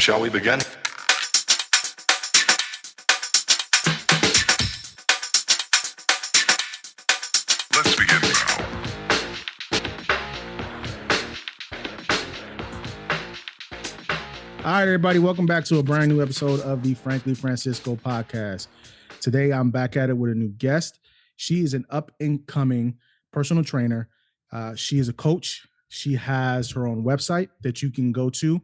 Shall we begin? Let's begin now. All right, everybody, welcome back to a brand new episode of the Frankly Francisco podcast. Today, I'm back at it with a new guest. She is an up-and-coming personal trainer. She is a coach. She has her own website that you can go to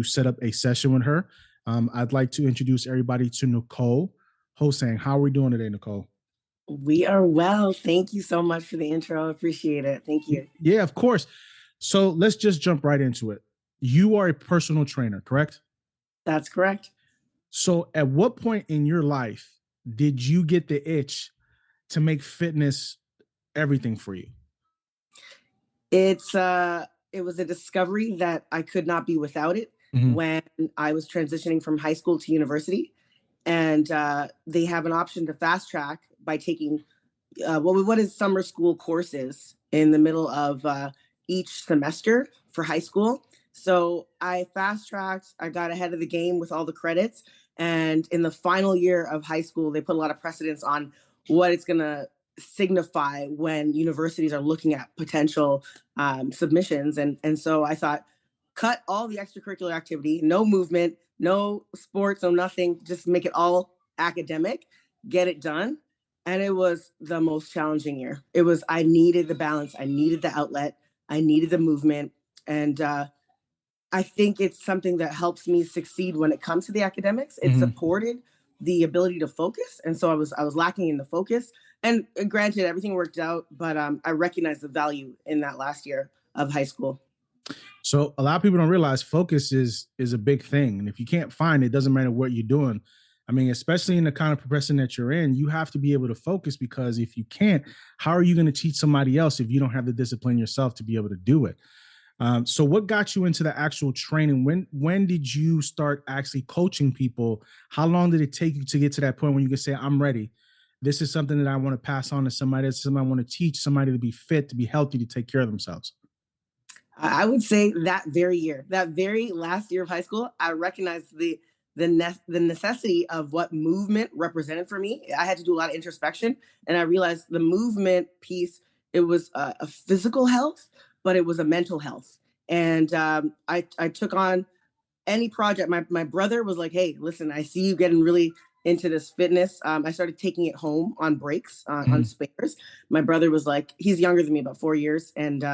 set up a session with her. I'd like to introduce everybody to Nicole Ho-sang. How are we doing today, Nicole? We are well. Thank you so much for the intro. I appreciate it. Thank you. Yeah, of course. So let's just jump right into it. You are a personal trainer, correct? That's correct. So at what point in your life did you get the itch to make fitness everything for you? It was a discovery that I could not be without it when I was transitioning from high school to university. And they have an option to fast track by taking what is summer school courses in the middle of each semester for high school. So I fast tracked, I got ahead of the game with all the credits. And in the final year of high school, they put a lot of precedence on what it's going to signify when universities are looking at potential submissions. And so I thought, cut all the extracurricular activity, no movement, no sports, no nothing, just make it all academic, get it done. And it was the most challenging year. I needed the balance. I needed the outlet. I needed the movement. And I think it's something that helps me succeed when it comes to the academics. It supported the ability to focus. And so I was lacking in the focus. And granted, everything worked out, but I recognized the value in that last year of high school. So a lot of people don't realize focus is a big thing. And if you can't find it, doesn't matter what you're doing. I mean, especially in the kind of profession that you're in, you have to be able to focus, because if you can't, how are you going to teach somebody else if you don't have the discipline yourself to be able to do it? So what got you into the actual training? When did you start actually coaching people? How long did it take you to get to that point when you can say, I'm ready? This is something that I want to pass on to somebody. This is something I want to teach somebody to be fit, to be healthy, to take care of themselves. I would say that very last year of high school, I recognized the necessity of what movement represented for me. I had to do a lot of introspection, and I realized the movement piece, it was a physical health, but it was a mental health. And I took on any project. My brother was like, hey, listen, I see you getting really into this fitness. I started taking it home on breaks, on spares. My brother was like, he's younger than me, about 4 years. And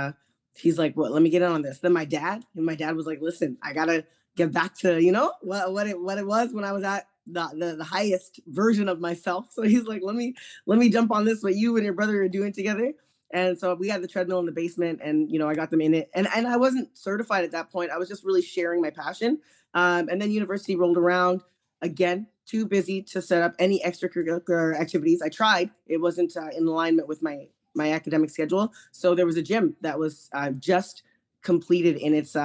he's like, well, let me get in on this. Then my dad was like, listen, I got to get back to, what it was when I was at the highest version of myself. So he's like, let me jump on this, what you and your brother are doing together. And so we had the treadmill in the basement, and, I got them in it. And I wasn't certified at that point. I was just really sharing my passion. And then university rolled around. Again, too busy to set up any extracurricular activities. I tried. It wasn't in alignment with my academic schedule. So there was a gym that was just completed in its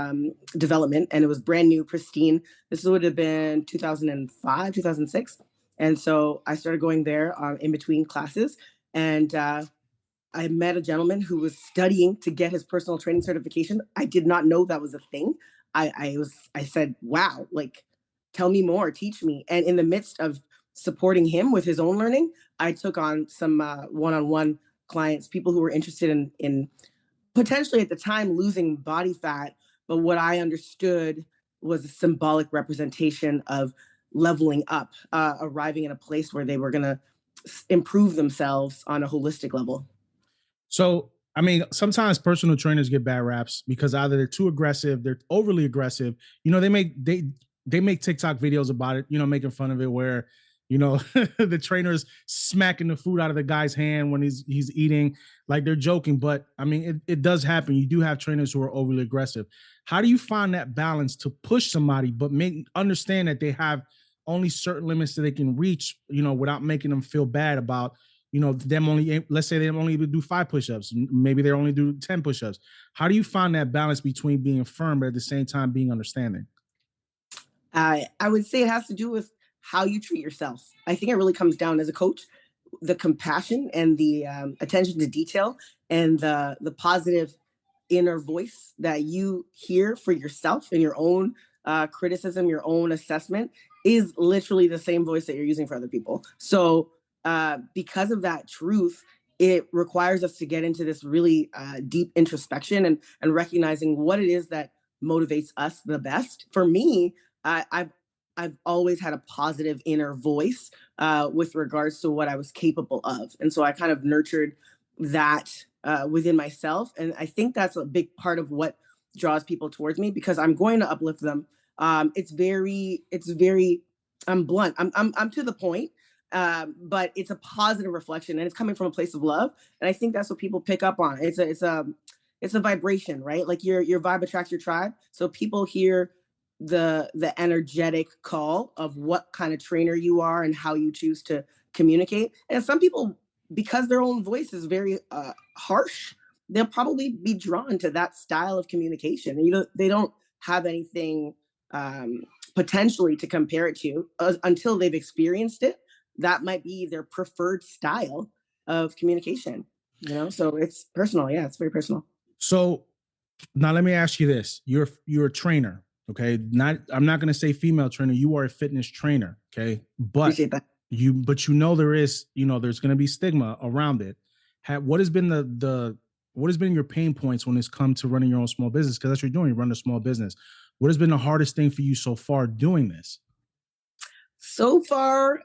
development, and it was brand new, pristine. This would have been 2005, 2006. And so I started going there in between classes. And I met a gentleman who was studying to get his personal training certification. I did not know that was a thing. I said, wow, like, tell me more, teach me. And in the midst of supporting him with his own learning, I took on some one-on-one clients, people who were interested in potentially at the time losing body fat. But what I understood was a symbolic representation of leveling up, arriving in a place where they were going to improve themselves on a holistic level. So, I mean, sometimes personal trainers get bad raps because either they're too aggressive, they're overly aggressive. They make TikTok videos about it, making fun of it, where, the trainer's smacking the food out of the guy's hand when he's eating, like they're joking. But I mean, it does happen. You do have trainers who are overly aggressive. How do you find that balance to push somebody, but understand that they have only certain limits that they can reach, without making them feel bad about, them only, let's say they only do 5 push-ups, maybe they only do 10 push-ups. How do you find that balance between being firm, but at the same time being understanding? I would say it has to do with how you treat yourself. I think it really comes down, as a coach, the compassion and the attention to detail, and the positive inner voice that you hear for yourself and your own criticism, your own assessment is literally the same voice that you're using for other people. So because of that truth, it requires us to get into this really deep introspection and recognizing what it is that motivates us the best. For me, I've always had a positive inner voice with regards to what I was capable of, and so I kind of nurtured that within myself, and I think that's a big part of what draws people towards me because I'm going to uplift them. It's very, I'm blunt. I'm to the point, but it's a positive reflection, and it's coming from a place of love. And I think that's what people pick up on. It's a vibration, right? Like your vibe attracts your tribe. So people hear the energetic call of what kind of trainer you are and how you choose to communicate. And some people, because their own voice is very harsh, they'll probably be drawn to that style of communication. And they don't have anything potentially to compare it to until they've experienced it. That might be their preferred style of communication, so it's personal. Yeah, it's very personal. So now let me ask you this. You're a trainer, okay? I'm not going to say female trainer. You are a fitness trainer, okay? But Appreciate that. there is, there's going to be stigma around it. What has been what has been your pain points when it's come to running your own small business? Because that's what you're doing. You run a small business. What has been the hardest thing for you so far doing this? So far,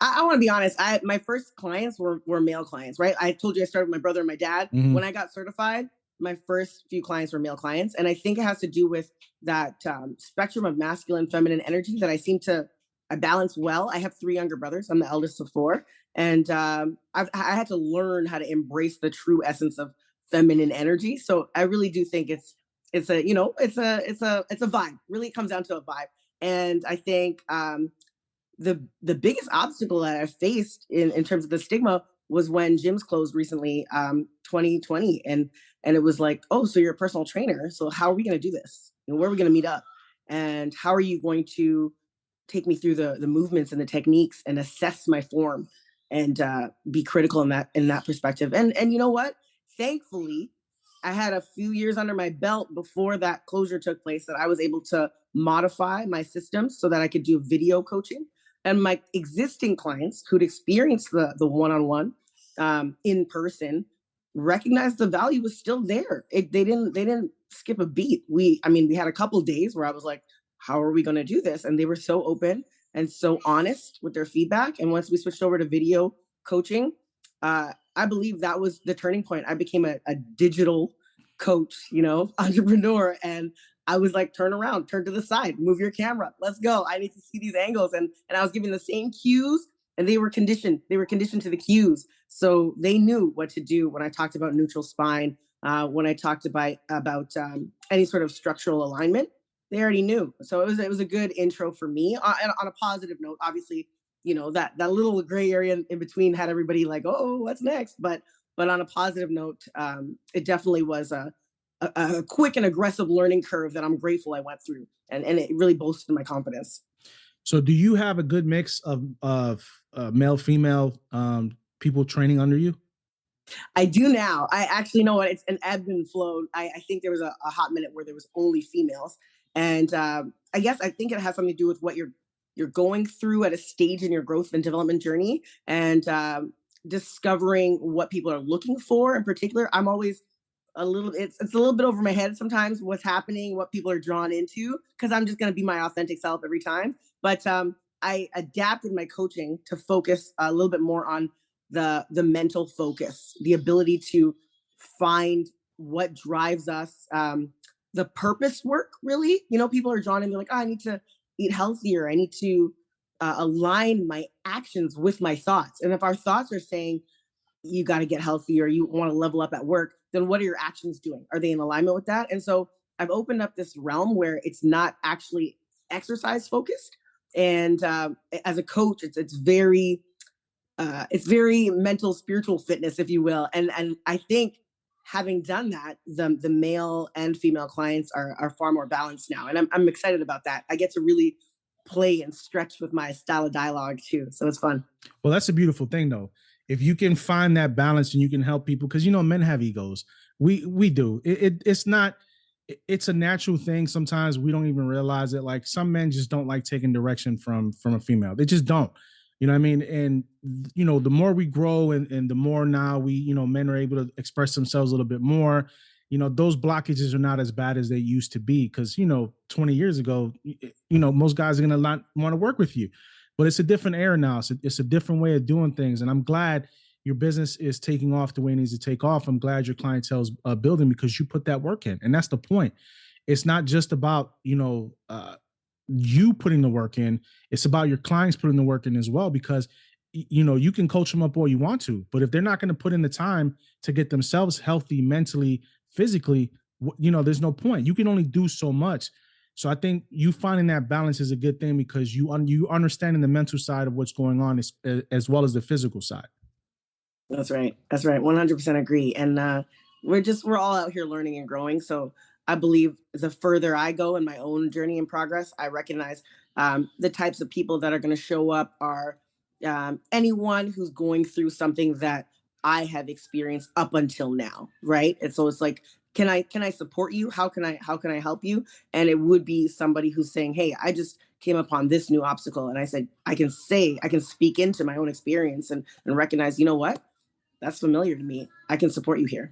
I want to be honest. My first clients were male clients, right? I told you I started with my brother and my dad. Mhm. When I got certified, my first few clients were male clients, and I think it has to do with that spectrum of masculine, feminine energy that I balance well. I have 3 younger brothers. I'm the eldest of 4, and I had to learn how to embrace the true essence of feminine energy. So I really do think it's a vibe. Really, it comes down to a vibe, and I think the biggest obstacle that I faced in terms of the stigma was when gyms closed recently, 2020, and it was like, oh, so you're a personal trainer, so how are we going to do this? Where are we going to meet up? And how are you going to take me through the movements and the techniques and assess my form and be critical in that perspective? And you know what? Thankfully, I had a few years under my belt before that closure took place that I was able to modify my systems so that I could do video coaching. And my existing clients who'd experienced the one-on-one in person recognized the value was still there. They didn't skip a beat. We had a couple of days where I was like, how are we going to do this? And they were so open and so honest with their feedback. And once we switched over to video coaching, I believe that was the turning point. I became a digital coach, entrepreneur. And I was like, turn around, turn to the side, move your camera. Let's go. I need to see these angles. And I was giving the same cues, and they were conditioned. They were conditioned to the cues. So they knew what to do when I talked about neutral spine, when I talked about any sort of structural alignment. They already knew. So it was a good intro for me on a positive note. Obviously, that little gray area in between had everybody like, oh, what's next? But on a positive note, it definitely was a quick and aggressive learning curve that I'm grateful I went through, and it really boosted my confidence. So do you have a good mix of male, female people training under you? I do now. I actually know what it's an ebb and flow. I think there was a hot minute where there was only females, and I think it has something to do with what you're going through at a stage in your growth and development journey, and discovering what people are looking for. In particular, I'm always it's a little bit over my head sometimes what's happening, what people are drawn into, because I'm just going to be my authentic self every time. But I adapted my coaching to focus a little bit more on the mental focus, the ability to find what drives us, the purpose work. Really, people are drawn in. They're like, oh, I need to eat healthier. I need to align my actions with my thoughts. And if our thoughts are saying you got to get healthy or you want to level up at work, then what are your actions doing? Are they in alignment with that? And so I've opened up this realm where it's not actually exercise focused. And as a coach, it's very mental, spiritual fitness, if you will. And I think having done that, the male and female clients are far more balanced now. And I'm excited about that. I get to really play and stretch with my style of dialogue too. So it's fun. Well, that's a beautiful thing though. If you can find that balance and you can help people, because men have egos. We do. It's not it's a natural thing. Sometimes we don't even realize it. Like some men just don't like taking direction from a female. They just don't. You know what I mean? And the more we grow and the more now we, men are able to express themselves a little bit more, those blockages are not as bad as they used to be. Cause 20 years ago, most guys are gonna not want to work with you. But it's a different era now. It's a different way of doing things. And I'm glad your business is taking off the way it needs to take off. I'm glad your clientele's building because you put that work in. And that's the point. It's not just about, you putting the work in. It's about your clients putting the work in as well, because you can coach them up all you want to, but if they're not going to put in the time to get themselves healthy mentally, physically, there's no point. You can only do so much. So I think you finding that balance is a good thing because you understanding the mental side of what's going on as well as the physical side. That's right. That's right. 100% agree. And we're all out here learning and growing. So I believe the further I go in my own journey and progress, I recognize the types of people that are going to show up are anyone who's going through something that I have experienced up until now, right? And so it's like, can I support you? How can I help you? And it would be somebody who's saying, hey, I just came upon this new obstacle, and I said, I can speak into my own experience and recognize, you know what? That's familiar to me. I can support you here.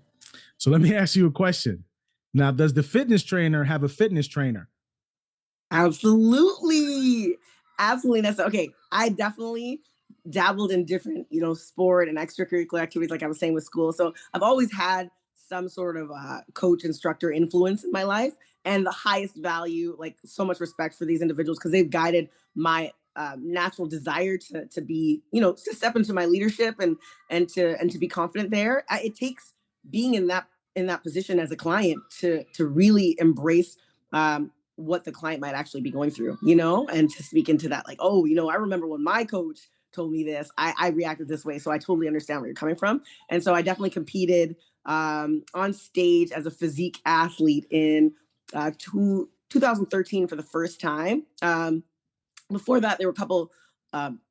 So let me ask you a question. Now, does the fitness trainer have a fitness trainer? Absolutely. Absolutely. That's okay. I definitely dabbled in different, sport and extracurricular activities, like I was saying with school. So I've always had some sort of coach instructor influence in my life, and the highest value, like so much respect for these individuals because they've guided my natural desire to be, to step into my leadership and to be confident there. It takes being in that position as a client to really embrace what the client might actually be going through, and to speak into that, like, oh, I remember when my coach told me this, I reacted this way. So I totally understand where you're coming from. And so I definitely competed on stage as a physique athlete in 2013 for the first time. Before that, there were a couple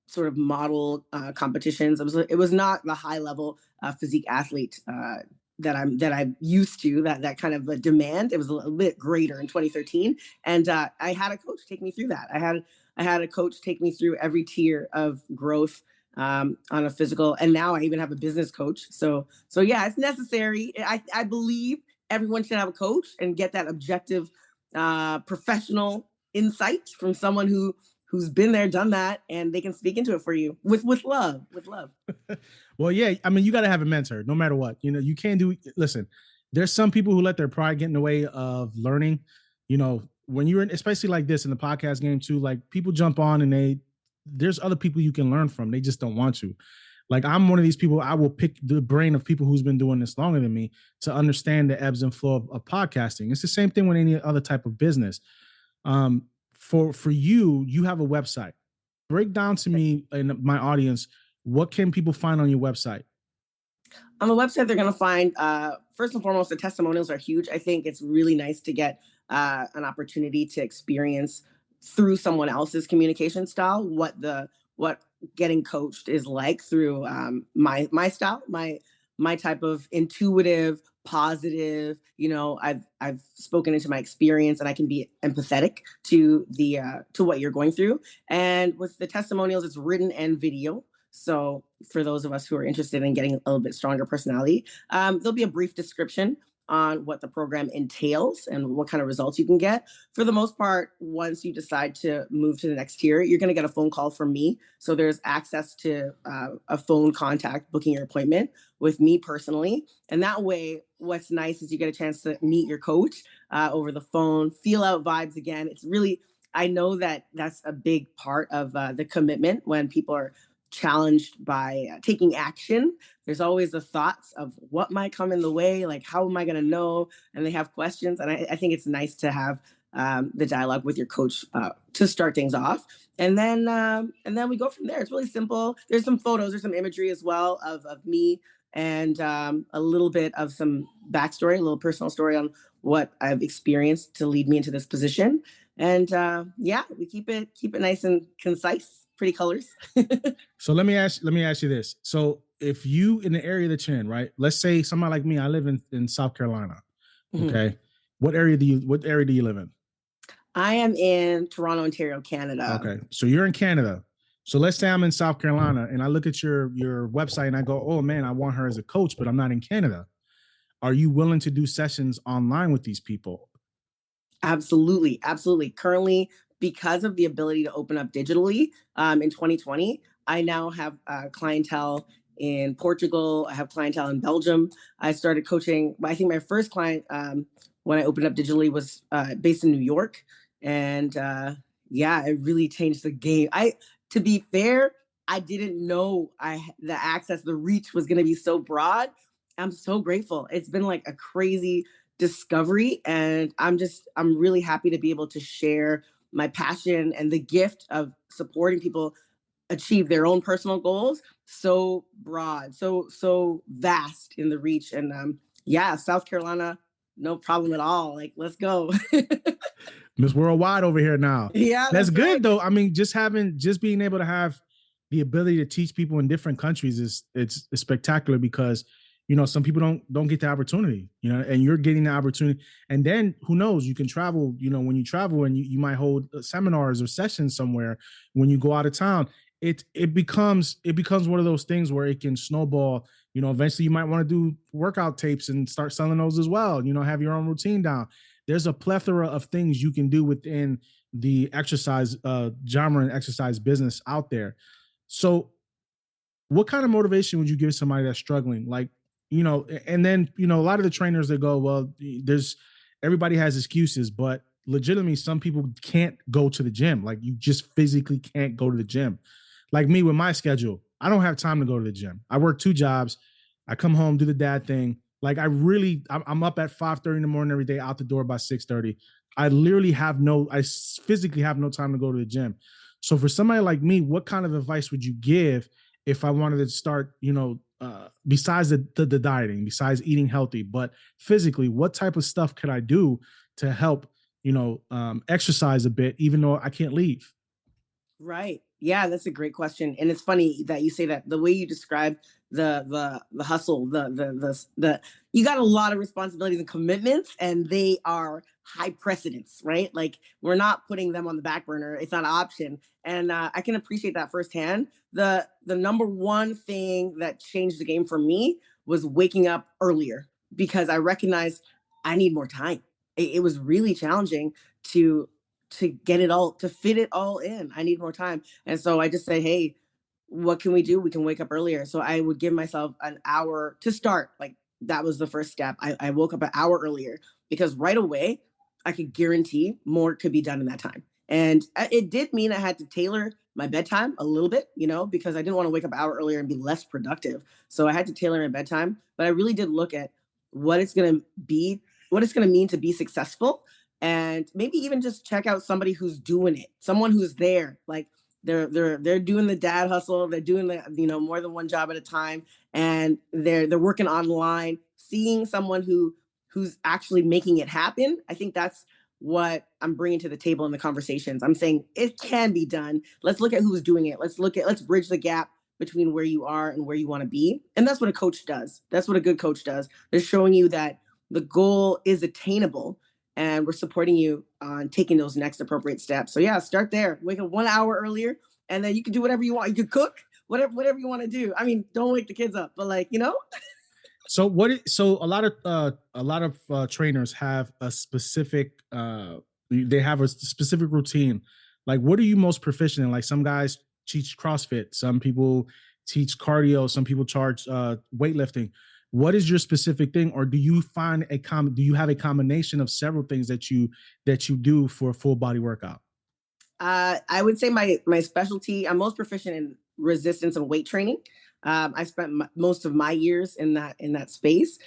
sort of model competitions. It was not the high level physique athlete that I'm used to, that kind of a demand. It was a little bit greater in 2013, and I had a coach take me through that. I had a coach take me through every tier of growth on a physical, and now I even have a business coach. So yeah, it's necessary. I believe everyone should have a coach and get that objective, professional insight from someone who's been there, done that, and they can speak into it for you with love, with love. Well, yeah, I mean, you got to have a mentor no matter what. You can't listen, there's some people who let their pride get in the way of learning. When you're in, especially like this in the podcast game too, like people jump on and there's other people you can learn from. They just don't want to. Like I'm one of these people, I will pick the brain of people who's been doing this longer than me to understand the ebbs and flow of podcasting. It's the same thing with any other type of business. For you have a website. Break down to me and my audience, what can people find on your website? On the website, they're going to find, first and foremost, the testimonials are huge. I think it's really nice to get an opportunity to experience through someone else's communication style what getting coached is like through my style, my type of intuitive, positive. I've spoken into my experience, and I can be empathetic to what you're going through. And with the testimonials, it's written and video. So for those of us who are interested in getting a little bit stronger personality, there'll be a brief description on what the program entails and what kind of results you can get. For the most part, once you decide to move to the next tier, you're going to get a phone call from me. So there's access to a phone contact, booking your appointment with me personally. And that way, what's nice is you get a chance to meet your coach over the phone, feel out vibes again. It's really, I know that that's a big part of the commitment when people are challenged by taking action. There's always the thoughts of what might come in the way, like how am I going to know? And they have questions. And I think it's nice to have the dialogue with your coach to start things off. And then we go from there. It's really simple. There's some photos, there's some imagery as well of me, and a little bit of some backstory, a little personal story on what I've experienced to lead me into this position. And yeah, we keep it nice and concise. Pretty colors. So let me ask you this. So if you in the area that you're in, right? Let's say somebody like me, I live in South Carolina. Okay. what area do you live in? I am in Toronto, Ontario, Canada. Okay. So you're in Canada. So let's say I'm in South Carolina and I look at your website and I go, "Oh man, I want her as a coach, but I'm not in Canada." Are you willing to do sessions online with these people? Absolutely, absolutely. Currently, because of the ability to open up digitally in 2020, I now have clientele in Portugal. I have clientele in Belgium. I started coaching. I think my first client when I opened up digitally was based in New York, and yeah, it really changed the game. To be fair, I didn't know the access, the reach was going to be so broad. I'm so grateful. It's been like a crazy discovery, and I'm really happy to be able to share my passion and the gift of supporting people achieve their own personal goals so broad, so vast in the reach. And yeah, South Carolina, no problem at all. Like, let's go. Miss Worldwide over here now. Yeah, That's that's right. good though. I mean, just being able to have the ability to teach people in different countries it's spectacular because some people don't get the opportunity, and you're getting the opportunity. And then who knows, you can travel, when you travel and you might hold seminars or sessions somewhere when you go out of town. It becomes one of those things where it can snowball. Eventually you might want to do workout tapes and start selling those as well, have your own routine down. There's a plethora of things you can do within the exercise genre and exercise business out there. So what kind of motivation would you give somebody that's struggling? Like, and then, a lot of the trainers that go, well, everybody has excuses, but legitimately some people can't go to the gym. Like you just physically can't go to the gym. Like me with my schedule, I don't have time to go to the gym. I work 2 jobs. I come home, do the dad thing. Like I'm up at 5:30 in the morning every day, out the door by 6:30. I physically have no time to go to the gym. So for somebody like me, what kind of advice would you give if I wanted to start, besides the dieting, besides eating healthy, but physically, what type of stuff could I do to help, exercise a bit, even though I can't leave? Right. Yeah, that's a great question. And it's funny that you say that. The way you describe the hustle, the you got a lot of responsibilities and commitments, and they are high precedence, right? Like, we're not putting them on the back burner. It's not an option. And I can appreciate that firsthand. The number one thing that changed the game for me was waking up earlier, because I recognized I need more time. It was really challenging to get it all, to fit it all in. I need more time. And so I just say, hey, what can we do? We can wake up earlier. So I would give myself an hour to start. Like, that was the first step. I woke up an hour earlier, because right away I could guarantee more could be done in that time. And it did mean I had to tailor my bedtime a little bit, because I didn't want to wake up an hour earlier and be less productive. So I had to tailor my bedtime. But I really did look at what it's going to be, what it's going to mean to be successful, and maybe even just check out somebody who's doing it, someone who's there. Like, they're doing the dad hustle, they're doing the, more than one job at a time, and they're working online. Seeing someone who's actually making it happen, I think that's what I'm bringing to the table in the conversations. I'm saying it can be done. Let's look at who's doing it. Let's bridge the gap between where you are and where you want to be. And that's what a coach does. That's what a good coach does. They're showing you that the goal is attainable, and we're supporting you on taking those next appropriate steps. So yeah, start there. Wake up 1 hour earlier, and then you can do whatever you want. You can cook, whatever you want to do. I mean, don't wake the kids up, but So a lot of trainers have a specific they have a specific routine. Like, what are you most proficient in? Like, some guys teach CrossFit, some people teach cardio, some people charge weightlifting. What is your specific thing, or do you do you have a combination of several things that you do for a full body workout? I would say my specialty. I'm most proficient in resistance and weight training. I spent most of my years in that space.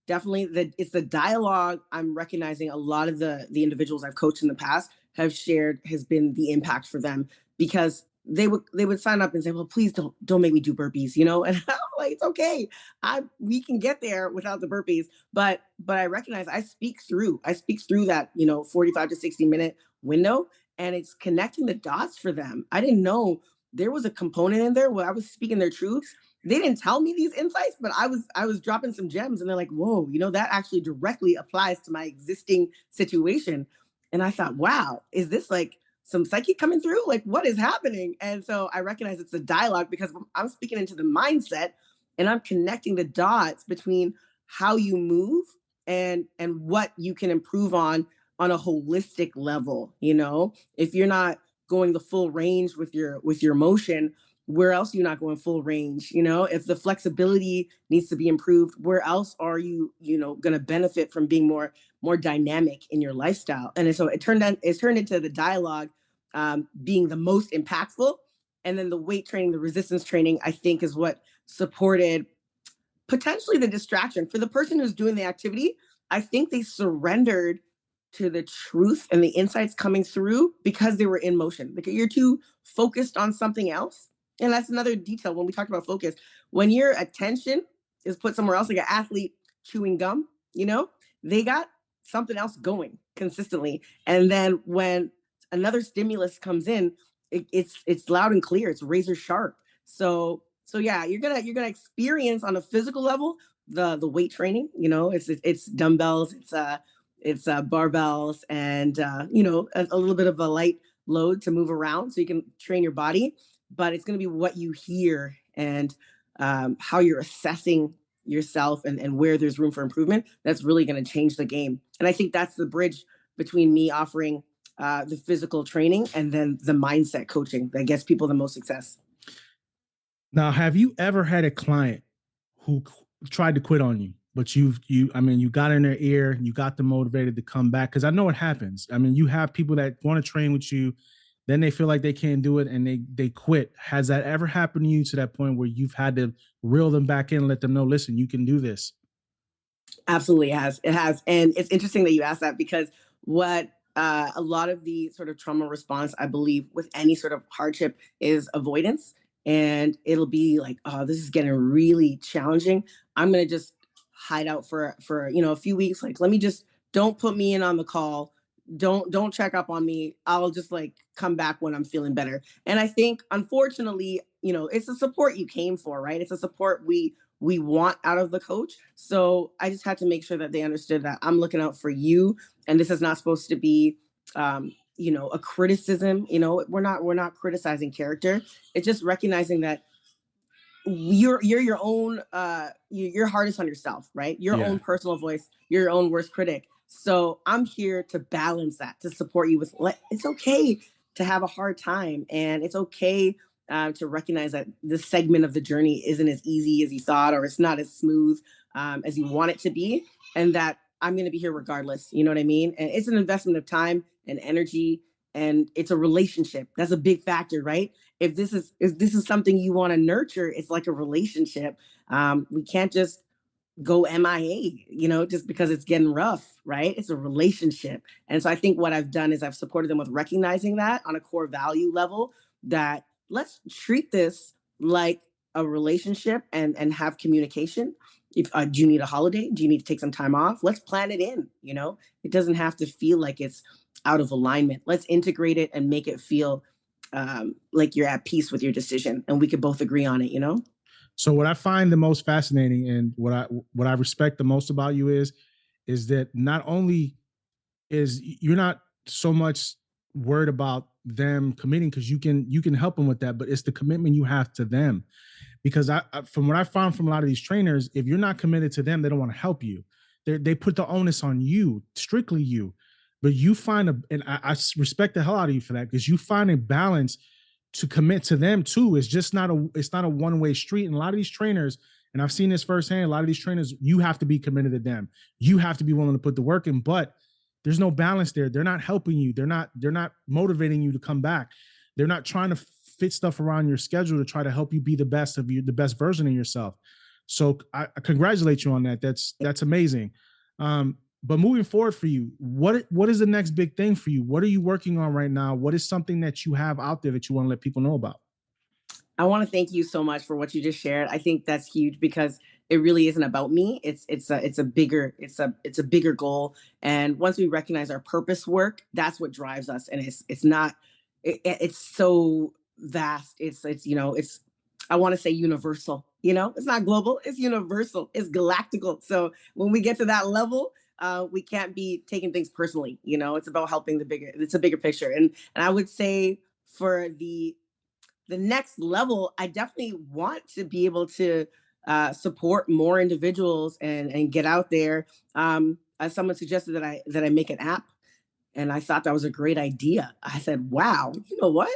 Definitely, it's the dialogue. I'm recognizing a lot of the individuals I've coached in the past have shared has been the impact for them, because they would sign up and say, well, please don't make me do burpees, and I'm like, it's okay. We can get there without the burpees. But I recognize I speak through that 45 to 60 minute window, and it's connecting the dots for them. I didn't know there was a component in there where I was speaking their truths, they didn't tell me these insights, but I was dropping some gems, and they're like, whoa, that actually directly applies to my existing situation. And I thought, wow, is this like some psyche coming through? Like, what is happening? And so I recognize it's a dialogue because I'm speaking into the mindset, and I'm connecting the dots between how you move and what you can improve on a holistic level. If you're not going the full range with your motion, where else are you not going full range? If the flexibility needs to be improved, where else are you going to benefit from being more dynamic in your lifestyle? And so it's turned into the dialogue being the most impactful. And then the weight training, the resistance training, I think is what supported potentially the distraction for the person who's doing the activity. I think they surrendered to the truth and the insights coming through because they were in motion. Like, you're too focused on something else. And that's another detail when we talked about focus. When your attention is put somewhere else, like an athlete chewing gum, they got something else going consistently. And then when another stimulus comes in, it's loud and clear. It's razor sharp. So yeah, you're gonna experience on a physical level the weight training. It's dumbbells, it's barbells, and a little bit of a light load to move around so you can train your body. But it's going to be what you hear and how you're assessing yourself, and where there's room for improvement. That's really going to change the game. And I think that's the bridge between me offering the physical training and then the mindset coaching that gets people the most success. Now, have you ever had a client who tried to quit on you, but I mean, you got in their ear, you got them motivated to come back? Because I know it happens. I mean, you have people that want to train with you, then they feel like they can't do it and they quit. Has that ever happened to you, to that point where you've had to reel them back in and let them know, listen, you can do this? Absolutely has. It has. And it's interesting that you asked that because what a lot of the sort of trauma response, I believe, with any sort of hardship is avoidance. And it'll be like, oh, this is getting really challenging. I'm going to just hide out for a few weeks. Like, let me just, don't put me in on the call. Don't check up on me. I'll just like come back when I'm feeling better. And I think, unfortunately, it's a support you came for, right? It's a support we want out of the coach. So I just had to make sure that they understood that I'm looking out for you, and this is not supposed to be, a criticism. We're not criticizing character. It's just recognizing that you're your own your hardest on yourself, right? Your Yeah. own personal voice, you're your own worst critic. So I'm here to balance that, to support you with, it's okay to have a hard time, and it's okay to recognize that this segment of the journey isn't as easy as you thought, or it's not as smooth as you want it to be, and that I'm going to be here regardless. You know what I mean? And it's an investment of time and energy, and it's a relationship. That's a big factor, right? If this is something you want to nurture, it's like a relationship. We can't just go MIA, just because it's getting rough, right? It's a relationship. And so I think what I've done is I've supported them with recognizing that on a core value level, that let's treat this like a relationship, and have communication. If do you need a holiday? Do you need to take some time off? Let's plan it in. It doesn't have to feel like it's out of alignment. Let's integrate it and make it feel like you're at peace with your decision, and we could both agree on it. So what I find the most fascinating, and what I respect the most about you is that not only is you're not so much worried about them committing, because you can help them with that, but it's the commitment you have to them. Because from what I found from a lot of these trainers, if you're not committed to them, they don't want to help you. They put the onus on you, strictly you. But you find and I respect the hell out of you for that, because you find a balance to commit to them too. It's not a one-way street. And a lot of these trainers, and I've seen this firsthand, a lot of these trainers, you have to be committed to them. You have to be willing to put the work in, but there's no balance there. They're not helping you. They're not motivating you to come back. They're not trying to fit stuff around your schedule to try to help you be the best of you, the best version of yourself. So I congratulate you on that. That's amazing. But moving forward for you, what is the next big thing for you? What are you working on right now? What is something that you have out there that you want to let people know about? I want to thank you so much for what you just shared. I think that's huge because it really isn't about me. It's a bigger goal. And once we recognize our purpose work, that's what drives us. And it's not it's so vast. It's I want to say universal. It's not global, it's universal, it's galactical. So when we get to that level, we can't be taking things personally. It's about helping it's a bigger picture. And I would say for the next level, I definitely want to be able to support more individuals and get out there. As someone suggested that I make an app, and I thought that was a great idea. I said, "Wow, you know what?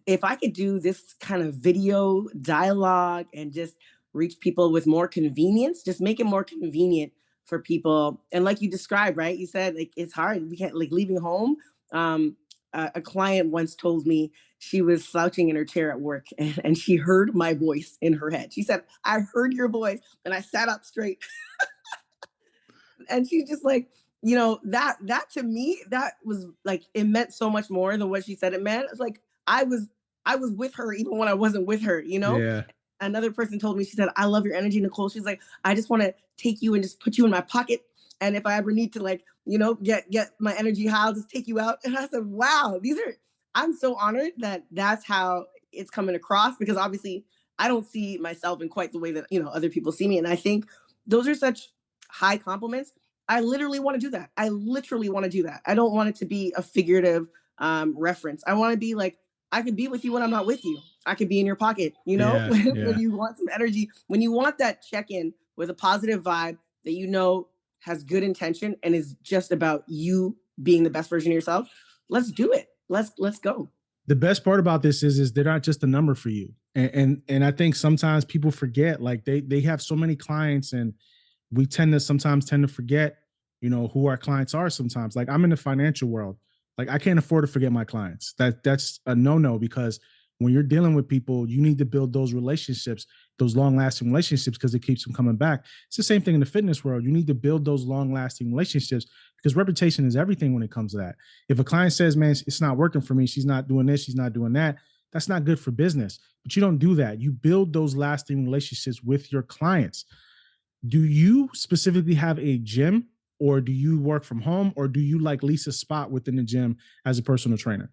If I could do this kind of video dialogue and just reach people with more convenience, just make it more convenient for people." And like you described, right? You said like it's hard. We can't like leaving home. A client once told me she was slouching in her chair at work and she heard my voice in her head. She said, "I heard your voice," and I sat up straight. And she's just like, that to me, that was like it meant so much more than what she said it meant. It's like I was with her even when I wasn't with her. Yeah. Another person told me, she said, "I love your energy, Nicole." She's like, "I just want to take you and just put you in my pocket. And if I ever need to like, get my energy high, I'll just take you out." And I said, wow, I'm so honored that that's how it's coming across, because obviously I don't see myself in quite the way that, other people see me. And I think those are such high compliments. I literally want to do that. I literally want to do that. I don't want it to be a figurative reference. I want to be like, I could be with you when I'm not with you. I could be in your pocket, Yeah. when Yeah. you want some energy, when you want that check in with a positive vibe that has good intention and is just about you being the best version of yourself. Let's do it. Let's go. The best part about this is they're not just a number for you. And I think sometimes people forget, like they have so many clients, and we sometimes tend to forget, who our clients are sometimes. Like I'm in the financial world. Like I can't afford to forget my clients. That's a no-no, because when you're dealing with people, you need to build those relationships, those long-lasting relationships, because it keeps them coming back. It's the same thing in the fitness world. You need to build those long-lasting relationships, because reputation is everything when it comes to that. If a client says, "Man, it's not working for me, she's not doing this, she's not doing that," that's not good for business. But you don't do that. You build those lasting relationships with your clients. Do you specifically have a gym, or do you work from home, or do you like lease a spot within the gym as a personal trainer?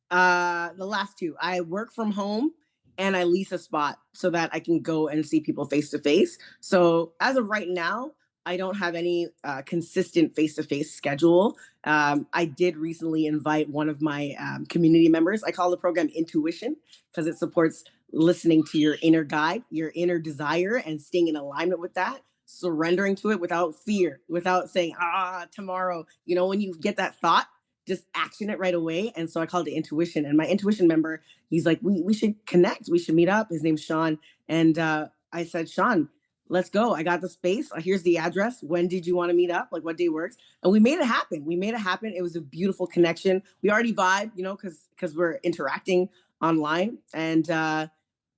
The last two. I work from home and I lease a spot so that I can go and see people face to face. So as of right now, I don't have any consistent face to face schedule. I did recently invite one of my community members. I call the program Intuition because it supports listening to your inner guide, your inner desire, and staying in alignment with that, surrendering to it without fear, without saying, tomorrow. When you get that thought, just action it right away. And so I called it Intuition. And my Intuition member, he's like, we should connect. We should meet up. His name's Sean. And I said, Sean, let's go. I got the space. Here's the address. When did you want to meet up? Like what day works? And we made it happen. It was a beautiful connection. We already vibe, because we're interacting online. And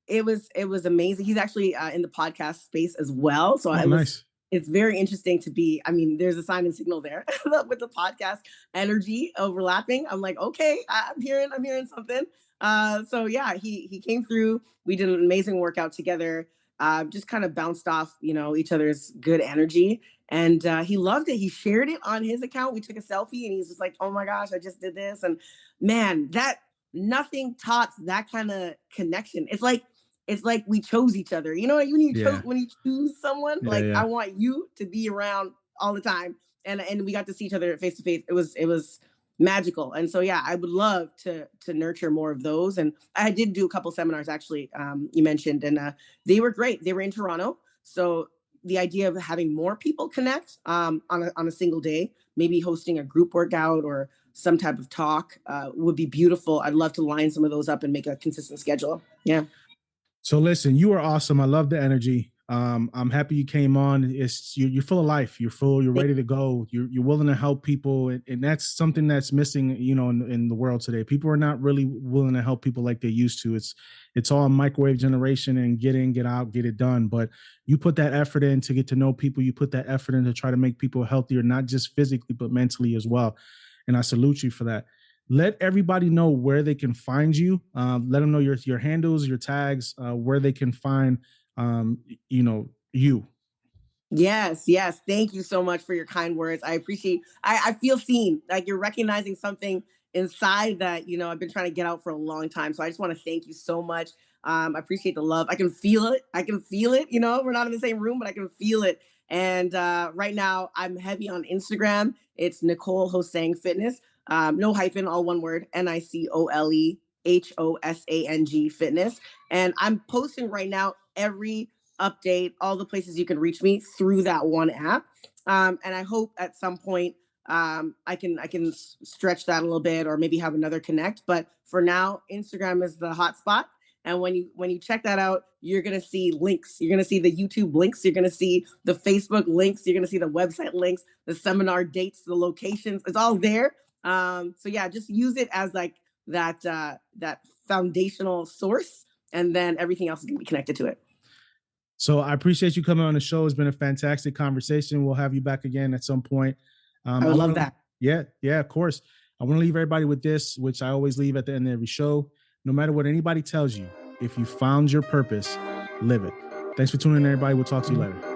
it was amazing. He's actually in the podcast space as well. So Oh, it was nice. it's very interesting to be. I mean, there's a sign and signal there with the podcast energy overlapping. I'm like, okay, I'm hearing something. So yeah, he came through. We did an amazing workout together. Just kind of bounced off, each other's good energy. And he loved it. He shared it on his account. We took a selfie and he's just like, "Oh my gosh, I just did this." And man, that nothing tops that kind of connection. It's like we chose each other. Yeah. When you choose someone, Yeah. like Yeah. I want you to be around all the time. And we got to see each other face to face. It was magical. And so yeah, I would love to nurture more of those. And I did do a couple seminars actually, you mentioned, and they were great. They were in Toronto. So the idea of having more people connect on a single day, maybe hosting a group workout or some type of talk would be beautiful. I'd love to line some of those up and make a consistent schedule. Yeah. So listen, you are awesome. I love the energy. I'm happy you came on. You're full of life. You're full. You're ready to go. You're willing to help people, and that's something that's missing, in the world today. People are not really willing to help people like they used to. It's all microwave generation and get in, get out, get it done. But you put that effort in to get to know people. You put that effort in to try to make people healthier, not just physically but mentally as well. And I salute you for that. Let everybody know where they can find you. Let them know your handles, your tags, where they can find you. Yes, yes. Thank you so much for your kind words. I appreciate. I feel seen. Like you're recognizing something inside that, I've been trying to get out for a long time. So I just want to thank you so much. I appreciate the love. I can feel it. I can feel it. We're not in the same room, but I can feel it. And right now, I'm heavy on Instagram. It's Nicole Ho-sang Fitness. No hyphen, all one word. NicoleHosang Fitness. And I'm posting right now every update, all the places you can reach me through that one app. And I hope at some point I can stretch that a little bit, or maybe have another connect. But for now, Instagram is the hot spot. And when you check that out, you're gonna see links. You're gonna see the YouTube links. You're gonna see the Facebook links. You're gonna see the website links, the seminar dates, the locations. It's all there. So yeah, just use it as like that foundational source, and then everything else is gonna be connected to it. So I appreciate you coming on the show. It's been a fantastic conversation. We'll have you back again at some point. I would love that. Yeah, of course. I want to leave everybody with this, which I always leave at the end of every show. No matter what anybody tells you, if you found your purpose, live it. Thanks for tuning in, everybody. We'll talk to you later.